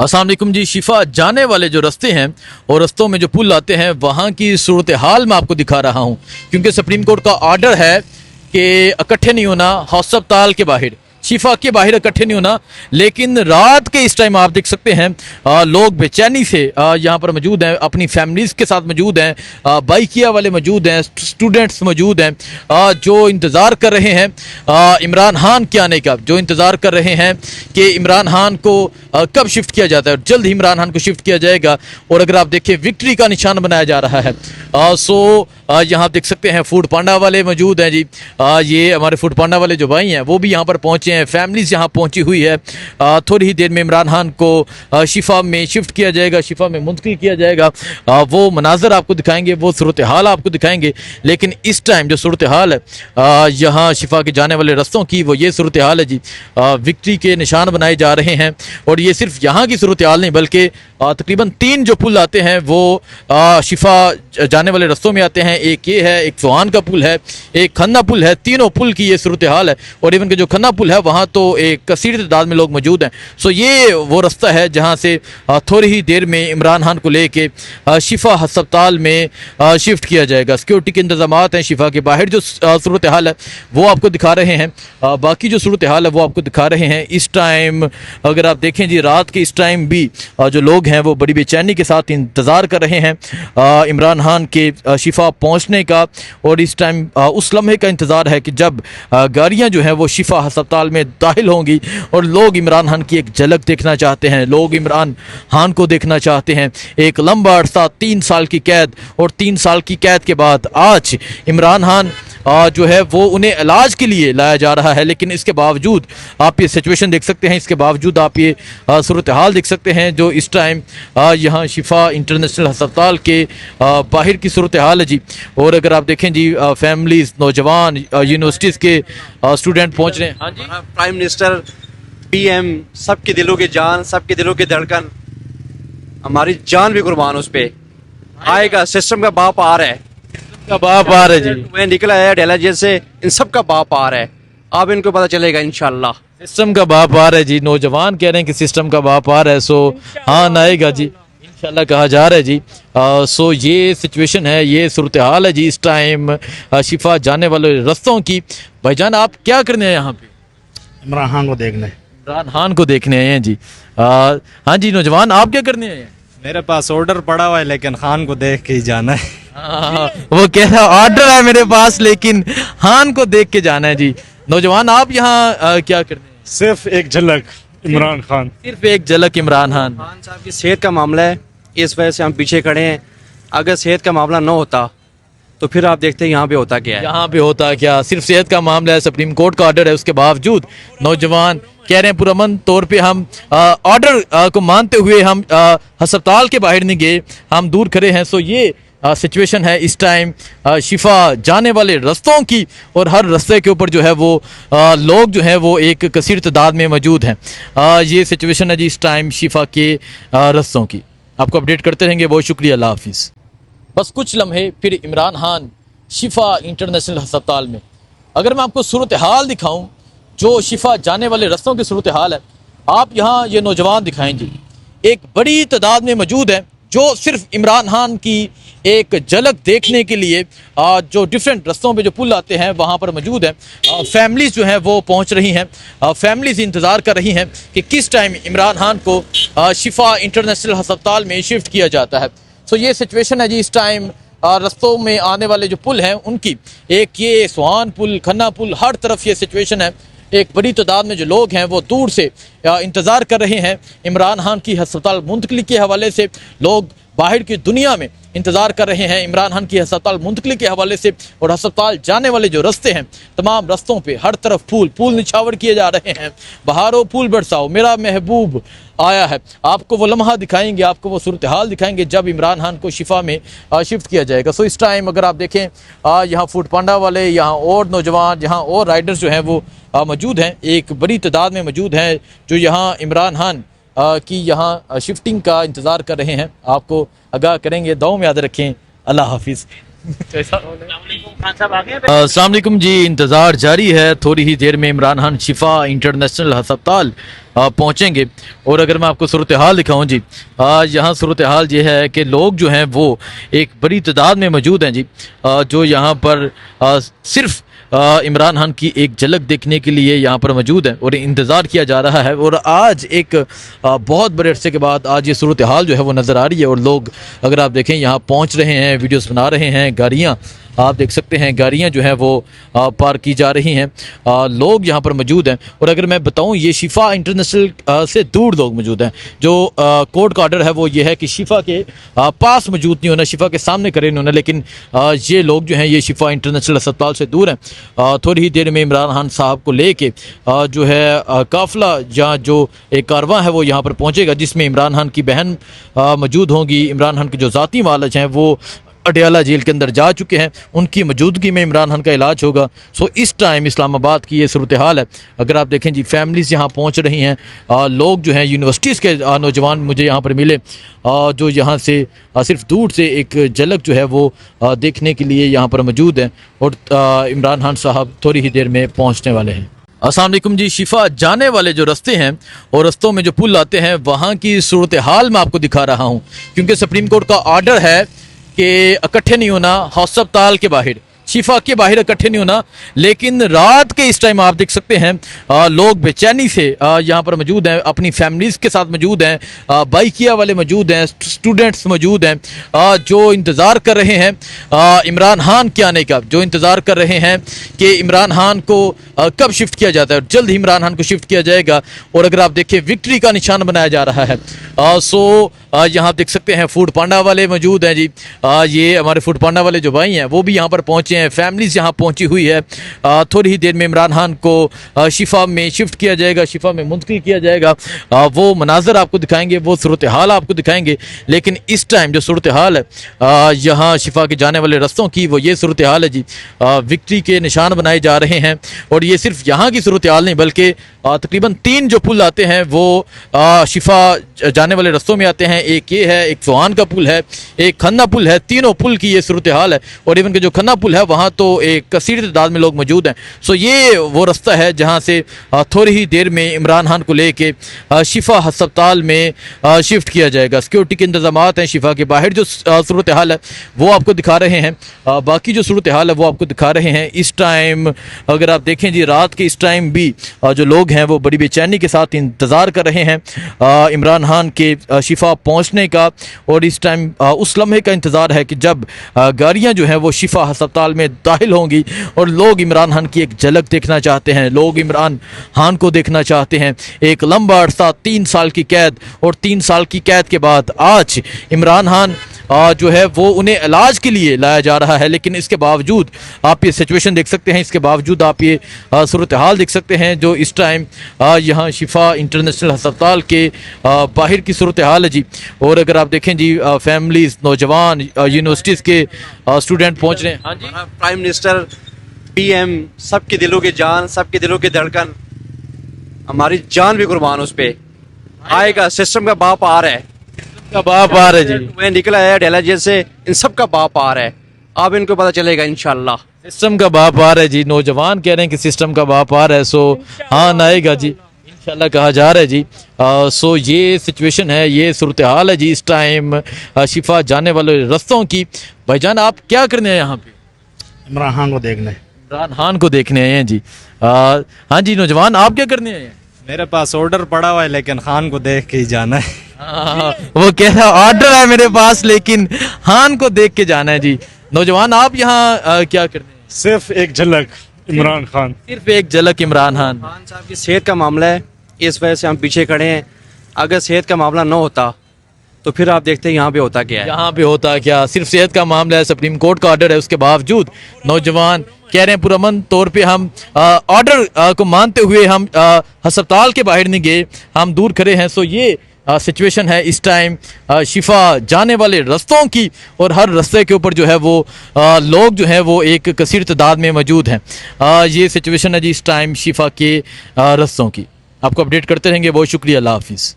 अस्सलाम वालेकुम जी। शिफा जाने वाले जो रास्ते हैं और रस्तों में जो पुल आते हैं वहाँ की सूरत हाल मैं आपको दिखा रहा हूँ, क्योंकि सुप्रीम कोर्ट का ऑर्डर है कि इकट्ठे नहीं होना हस्पताल के बाहर, शिफा के बाहर इकट्ठे नहीं होना। लेकिन रात के इस टाइम आप देख सकते हैं लोग बेचैनी से यहाँ पर मौजूद हैं, अपनी फैमिलीज़ के साथ मौजूद हैं, बाइकिया वाले मौजूद हैं, स्टूडेंट्स मौजूद हैं, जो इंतज़ार कर रहे हैं इमरान खान के आने का, जो इंतज़ार कर रहे हैं कि इमरान खान को कब शिफ्ट किया जाता है। जल्द ही इमरान खान को शिफ्ट किया जाएगा। और अगर आप देखें विक्ट्री का निशान बनाया जा रहा है। यहाँ देख सकते हैं फूड पांडा वाले मौजूद हैं जी। ये हमारे फूड पांडा वाले जो भाई हैं वो भी यहाँ पर पहुँचे हैं, फैमिलीज यहाँ पहुँची हुई है। थोड़ी ही देर में इमरान खान को शिफा में शिफ्ट किया जाएगा, शिफा में मुंतकिल किया जाएगा। वो मनाजर आपको दिखाएंगे, वो सूरत हाल आपको दिखाएंगे। लेकिन इस टाइम जो सूरत हाल है यहाँ शिफा के जाने वाले रस्तों की, वो ये सूरत हाल है जी। विक्ट्री के निशान बनाए जा रहे हैं। और ये सिर्फ यहाँ की सूरत हाल नहीं, बल्कि तकरीबन 3 जो पुल आते हैं वो शिफा जाने वाले रस्तों में आते हैं। एक ये है, एक सुहान का पुल है, एक खन्ना पुल है। तीनों पुल की ये सूरत हाल है। और इवन के जो खन्ना पुल है वहाँ तो एक कसीर तादाद में लोग मौजूद हैं। सो ये वो रास्ता है जहाँ से थोड़ी ही देर में इमरान खान को लेके शिफा हस्पताल में शिफ्ट किया जाएगा। सिक्योरिटी के इंतजाम हैं। शिफा के बाहर जो सूरत हाल है वो आपको दिखा रहे हैं, बाकी जो सूरत हाल है वो आपको दिखा रहे हैं। इस टाइम अगर आप देखें जी, रात के इस टाइम भी जो लोग हैं वो बड़ी बेचैनी के साथ इंतज़ार कर रहे हैं इमरान खान के शिफा पहुंचने का। और इस टाइम उस लम्हे का इंतज़ार है कि जब गाड़ियां जो हैं वो शिफा हस्पताल में दाखिल होंगी और लोग इमरान खान की एक झलक देखना चाहते हैं, लोग इमरान खान को देखना चाहते हैं। एक लंबा अरसा 3 साल की कैद, और 3 साल की कैद के बाद आज इमरान खान जो है वो उन्हें इलाज के लिए लाया जा रहा है। लेकिन इसके बावजूद आप ये सिचुएशन देख सकते हैं, इसके बावजूद आप ये सूरत हाल देख सकते हैं जो इस टाइम यहाँ शिफा इंटरनेशनल अस्पताल के बाहर की सूरत हाल है जी। और अगर आप देखें जी, फैमिलीज, नौजवान, यूनिवर्सिटीज़ के स्टूडेंट पहुँच रहे हैं। हाँ जी, प्राइम मिनिस्टर, पीएम, सबके दिलों की जान, सबके दिलों की धड़कन, हमारी जान भी कुर्बान उस पे आएगा। सिस्टम का बाप आ रहा है, का बाप आ रहा है जी। मैं निकला है डेला जेल से, इन सब का बाप आ रहा है। अब इनको पता चलेगा इंशाल्लाह। सिस्टम का बाप आ रहा है जी। नौजवान कह रहे हैं कि सिस्टम का बाप आ रहा है। सो हाँ आएगा जी, इंशाल्लाह कहा जा रहा है जी। सो ये सिचुएशन है, ये सूरत हाल है जी इस टाइम शिफा जाने वाले रस्तों की। भाईजान आप क्या करने हैं यहाँ पे? इमरान खान को देखने। इमरान खान को देखने आए हैं जी। हाँ जी, नौजवान आप क्या करने आए हैं? मेरे पास ऑर्डर पड़ा हुआ है लेकिन खान को देख के ही जाना है। वो कह रहा ऑर्डर है मेरे पास लेकिन खान को देख के जाना है जी। नौजवान आप यहाँ क्या करने हैं? सिर्फ एक झलक इमरान खान, सिर्फ एक झलक इमरान खान। खान साहब की सेहत का मामला है, इस वजह से हम पीछे खड़े हैं। अगर सेहत का मामला न होता तो फिर आप देखते हैं यहाँ पे होता क्या है। यहाँ पे होता क्या, सिर्फ सेहत का मामला है, सुप्रीम कोर्ट का ऑर्डर है, उसके बावजूद नौजवान कह रहे हैं पुरअमन तौर पे हम ऑर्डर को मानते हुए हम अस्पताल के बाहर नहीं गए, हम दूर खड़े हैं। सो ये सिचुएशन है इस टाइम शिफा जाने वाले रस्तों की। और हर रास्ते के ऊपर जो है वो लोग जो हैं वो एक कसीर तादाद में मौजूद हैं। ये सिचुएशन है जी इस टाइम शिफा के रस्तों की। आपको अपडेट करते रहेंगे, बहुत शुक्रिया, अल्लाह हाफिज़। बस कुछ लम्हे फिर इमरान खान शिफा इंटरनेशनल अस्पताल में। अगर मैं आपको सूरत हाल दिखाऊं जो शिफा जाने वाले रस्तों की सूरत हाल है, आप यहाँ ये नौजवान दिखाएं जी, एक बड़ी तादाद में मौजूद है जो सिर्फ इमरान खान की एक झलक देखने के लिए जो डिफरेंट रस्तों पे जो पुल आते हैं वहाँ पर मौजूद है। फैमिलीज़ जो हैं वो पहुँच रही हैं, फैमिलीज़ इंतज़ार कर रही हैं कि किस टाइम इमरान खान को शिफा इंटरनेशनल अस्पताल में शिफ्ट किया जाता है। सो ये सिचुएशन है जी इस टाइम रस्तों में आने वाले जो पुल हैं उनकी। एक ये सुहान पुल, खन्ना पुल, हर तरफ ये सिचुएशन है। एक बड़ी तादाद में जो लोग हैं वो दूर से इंतज़ार कर रहे हैं इमरान खान की अस्पताल मुंतकली के हवाले से। लोग बाहर की दुनिया में इंतज़ार कर रहे हैं इमरान खान की अस्पताल मुंतकली के हवाले से। और अस्पताल जाने वाले जो रास्ते हैं, तमाम रस्तों पे हर तरफ फूल निछावर किए जा रहे हैं। बहारो फूल बरसाओ, मेरा महबूब आया है। आपको वो लम्हा दिखाएंगे, आपको वो सूरत हाल दिखाएंगे जब इमरान खान को शिफा में शिफ्ट किया जाएगा। सो इस टाइम अगर आप देखें यहाँ फूड पांडा वाले, यहाँ और नौजवान, यहाँ और राइडर्स जो हैं वो मौजूद हैं, एक बड़ी तादाद में मौजूद हैं जो यहाँ इमरान खान की यहाँ शिफ्टिंग का इंतज़ार कर रहे हैं। आपको आगाह करेंगे, दुआ में याद रखें, अल्लाह हाफिज़। अस्सलाम वालेकुम जी। इंतज़ार जारी है, थोड़ी ही देर में इमरान खान शिफा इंटरनेशनल अस्पताल पहुंचेंगे। और अगर मैं आपको सूरत हाल दिखाऊं जी, यहाँ सूरत हाल ये है कि लोग जो हैं वो एक बड़ी तादाद में मौजूद हैं जी, जो यहाँ पर सिर्फ इमरान खान की एक झलक देखने के लिए यहाँ पर मौजूद है और इंतज़ार किया जा रहा है। और आज एक बहुत बड़े अरसे के बाद आज ये सूरत हाल जो है वो नज़र आ रही है। और लोग अगर आप देखें यहाँ पहुँच रहे हैं, वीडियोस बना रहे हैं, गाड़ियाँ आप देख सकते हैं, गाड़ियाँ जो हैं वो पार्क की जा रही हैं, लोग यहाँ पर मौजूद हैं। और अगर मैं बताऊँ, ये शिफा इंटरनेशनल से दूर लोग मौजूद हैं। जो कोर्ट का ऑर्डर है वो ये है कि शिफा के पास मौजूद नहीं होना, शिफा के सामने करें इन्होंने, लेकिन ये लोग जो हैं ये शिफा इंटरनेशनल अस्पताल से दूर हैं। थोड़ी ही देर में इमरान खान साहब को लेके जो है काफ़िला या जो एक कारवां है वो यहाँ पर पहुँचेगा, जिसमें इमरान खान की बहन मौजूद होंगी। इमरान खान के जो ज़ाती मालिक हैं वो अडयाला जेल के अंदर जा चुके हैं, उनकी मौजूदगी में इमरान खान का इलाज होगा। सो इस टाइम इस्लामाबाद की ये सूरत हाल है। अगर आप देखें जी, फैमिलीज़ यहाँ पहुँच रही हैं, लोग जो हैं यूनिवर्सिटीज़ के नौजवान मुझे यहाँ पर मिले, जो यहाँ से सिर्फ दूर से एक झलक जो है वो देखने के लिए यहाँ पर मौजूद हैं। और इमरान खान साहब थोड़ी ही देर में पहुँचने वाले हैं। अस्सलाम वालेकुम जी। शिफा जाने वाले जो रास्ते हैं और रस्तों में जो पुल आते हैं, वहाँ की सूरत हाल मैं आपको दिखा रहा हूँ, क्योंकि सुप्रीम कोर्ट का ऑर्डर है कि इकट्ठे नहीं होना अस्पताल के बाहर, शिफा के बाहर इकट्ठे नहीं होना। लेकिन रात के इस टाइम आप देख सकते हैं लोग बेचैनी से यहाँ पर मौजूद हैं, अपनी फैमिलीज़ के साथ मौजूद हैं, बाइकिया वाले मौजूद हैं, स्टूडेंट्स मौजूद हैं, जो इंतज़ार कर रहे हैं इमरान खान के आने का, जो इंतज़ार कर रहे हैं कि इमरान खान को कब शिफ्ट किया जाता है। जल्द ही इमरान खान को शिफ्ट किया जाएगा। और अगर आप देखें, विक्ट्री का निशान बनाया जा रहा है। सो यहाँ देख सकते हैं फूड पांडा वाले मौजूद हैं जी, ये हमारे फूड पांडा वाले जो भाई हैं वो भी यहाँ पर पहुँचे हैं, फैमिलीज़ यहाँ पहुँची हुई है। थोड़ी ही देर में इमरान खान को शिफा में शिफ्ट किया जाएगा, शिफा में मुंतकिल किया जाएगा। वो मनाजर आपको दिखाएंगे, वो सूरत हाल आपको दिखाएंगे। लेकिन इस टाइम जो सूरत हाल है यहाँ शिफा के जाने वाले रस्तों की, वो ये सूरत हाल है जी। विक्ट्री के निशान बनाए जा रहे हैं। और ये सिर्फ यहाँ की सूरत हाल नहीं, बल्कि तकरीबन 3 जो पुल आते हैं वो शिफा जाने वाले रस्तों में आते हैं। एक ये है, एक सुहान का पुल है, एक खन्ना पुल है। तीनों पुल की ये सूरत हाल है। और इवन के जो खन्ना पुल है वहाँ तो एक कसीर तादाद में लोग मौजूद हैं। सो ये वो रास्ता है जहाँ से थोड़ी ही देर में इमरान खान को लेके शिफा अस्पताल में शिफ्ट किया जाएगा। सिक्योरिटी के इंतजाम हैं। शिफा के बाहर जो सूरत हाल है वो आपको दिखा रहे हैं, बाकी जो सूरत हाल है वो आपको दिखा रहे हैं। इस टाइम अगर आप देखें जी, रात के इस टाइम भी जो लोग हैं वो बड़ी बेचैनी के साथ इंतज़ार कर रहे हैं इमरान खान के शिफा पहुंचने का। और इस टाइम उस लम्हे का इंतज़ार है कि जब गाड़ियां जो हैं वो शिफा अस्पताल में दाखिल होंगी। और लोग इमरान खान की एक झलक देखना चाहते हैं, लोग इमरान खान को देखना चाहते हैं। एक लंबा अरसा 3 साल की कैद, और 3 साल की कैद के बाद आज इमरान खान जो है वो उन्हें इलाज के लिए लाया जा रहा है। लेकिन इसके बावजूद आप ये सिचुएशन देख सकते हैं, इसके बावजूद आप ये सूरत हाल देख सकते हैं जो इस टाइम यहाँ शिफा इंटरनेशनल अस्पताल के बाहर की सूरत हाल है जी। और अगर आप देखें जी, फैमिलीज, नौजवान, यूनिवर्सिटीज़ के स्टूडेंट पहुँच रहे हैं। हाँ जी, प्राइम मिनिस्टर, पीएम, सबके दिलों की जान, सबके दिलों की धड़कन, हमारी जान भी कुर्बान उस पे आएगा। सिस्टम का बाप आ रहा है, का बाप आ रहा है जी। मैं निकला है अडयाला जेल से, इन सब का बाप आ रहा है। अब इनको पता चलेगा इंशाल्लाह। सिस्टम का बाप आ रहा है जी। नौजवान कह रहे हैं कि सिस्टम का बाप आ रहा है। सो हाँ, आएगा जी, इंशाल्लाह कहा जा रहा है जी। सो ये सिचुएशन है, ये सूरत हाल है जी इस टाइम शिफा जाने वाले रस्तों की। भाईजान, आप क्या करने हैं यहाँ पे? इमरान खान को देखने। इमरान खान को देखने आए हैं जी। हाँ जी, नौजवान, आप क्या करने आए हैं? मेरे पास ऑर्डर पड़ा हुआ है, लेकिन खान को देख के ही जाना है। वो कह रहा ऑर्डर है मेरे पास, लेकिन खान को देख के जाना है जी। नौजवान, आप यहाँ क्या करने हैं? सिर्फ एक झलक इमरान खान। सिर्फ एक झलक इमरान खान। खान साहब की सेहत का मामला है, इस वजह से हम पीछे खड़े हैं। अगर सेहत का मामला न होता तो फिर आप देखते हैं यहाँ पे होता क्या है। यहाँ पे होता क्या? सिर्फ सेहत का मामला है, सुप्रीम कोर्ट का ऑर्डर है, उसके बावजूद नौजवान कह रहे हैं पुरअमन तौर पे हम ऑर्डर को मानते हुए हम अस्पताल के बाहर नहीं गए, हम दूर खड़े हैं। सो ये सिचुएशन है इस टाइम शिफा जाने वाले रस्तों की। और हर रास्ते के ऊपर जो है वो लोग जो है वो एक कसीर तादाद में मौजूद हैं। ये सिचुएशन है जी इस टाइम शिफा के रस्तों की। आपको अपडेट करते रहेंगे। बहुत शुक्रिया, अल्लाह हाफिज़।